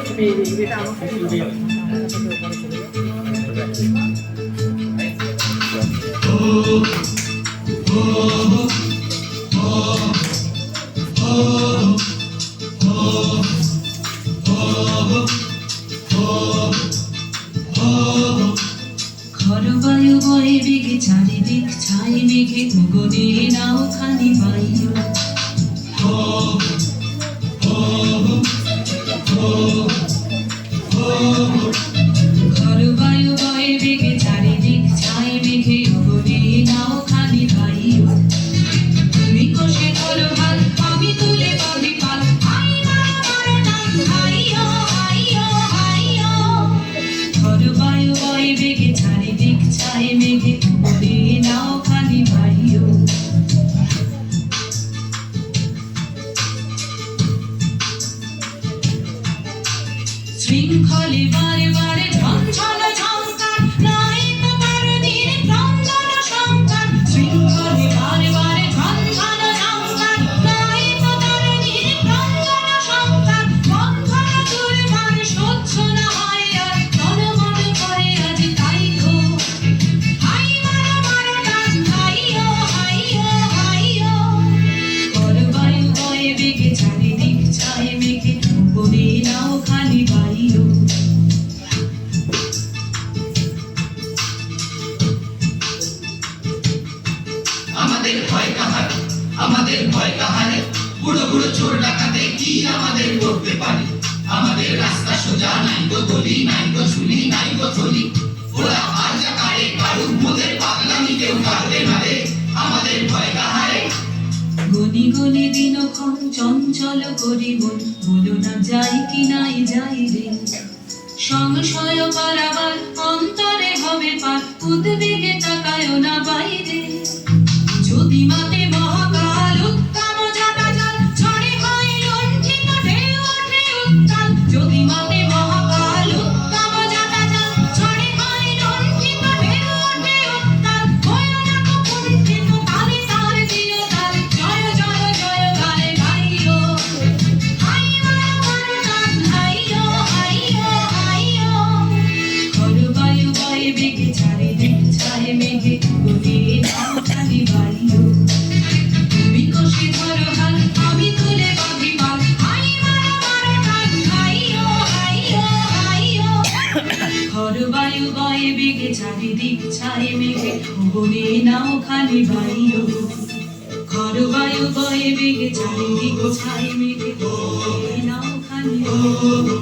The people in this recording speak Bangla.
এটা আমাকে ঘরবায়ু বয়ে বেগে চারিদিক ছাই মেঘে গগনে নাও খানি বায়ু ঘরবায়ু বয়ে বেগে চারিদিক ছাই মেঘে গগনে নাও খানি বায়ু তুমি কষে ধরো হাত আমি তুলে বাঁধি পাল ঘরবায়ু বয়ে বেগে চারিদিক ছাই মেঘে গগনে নাও খানি বায়ু শৃঙ্খলে বারে বারে ঝঞ্ঝল ঝঙ্কার নাই তো কারো দিন ক্রন্দন সংকার শৃঙ্খলে বারে বারে ঝঞ্ঝল ঝঙ্কার নাই তো কারো দিন ক্রন্দন সংকার বন্ধন দুর্বার সহ্য না হয় আর মন মন করে আজ তাই গো হাই মারো মারো ডাক হাইয়ো হাইয়ো হাইয়ো ঘরবায়ু বয়ে বেগে চারিদিক ছাই মেঘে গগনে নাও খানি বায়ু আমাদের ভয় কাহার আমাদের ভয় কাহারে বুড়ো বুড়ো চোর ডাকাতে কি আমাদের করতে পারে আমাদের রাস্তা সোজা নাই গো গলি নাই গো ঝুলি নাই গো থলি ওরা আর যা কারে কারুর মোদের পাগলামি কেউ কাটবে না রে আমাদের ভয় কাহারে গনি গনি দিনক্ষণ চঞ্চল করি মন বলো না যাই কি নাই যাই রে সংশয় পারাবার অন্তরে হবে পার উদ্বেগে তাকায় না বাইরে যদি মাতে মহাকাল উত্তম জাতা জল ঝড়ে হয় লণ্ঠিত ঢেউ ওঠে উত্তাল যদি মাতে মহাকাল উত্তম জাতা জল ঝড়ে হয় লণ্ঠিত ঢেউ ওঠে উত্তাল ভয় না তো কুণ্ঠিত কালে তার দিও তার জয় জয় জয় গানে গাইও হাই মারো মারো ডাক হাইয়ো হাইয়ো হাইয়ো ঘরবায়ু বয়ে বেগে চারিদিক ছাই মেঘে গগনে নাও খানি বায়ু তুমি কষে ধরো হাত আমি তুলে বাঁধি পাল হাই মারো মারো ডাক হাইয়ো হাইয়ো হাইয়ো ঘরবায়ু বয়ে বেগে চারিদিক ছাই মেঘে গগনে নাও খানি বায়ু ঘরবায়ু বয়ে বেগে চারিদিক ছাই মেঘে গগনে নাও খানি বায়ু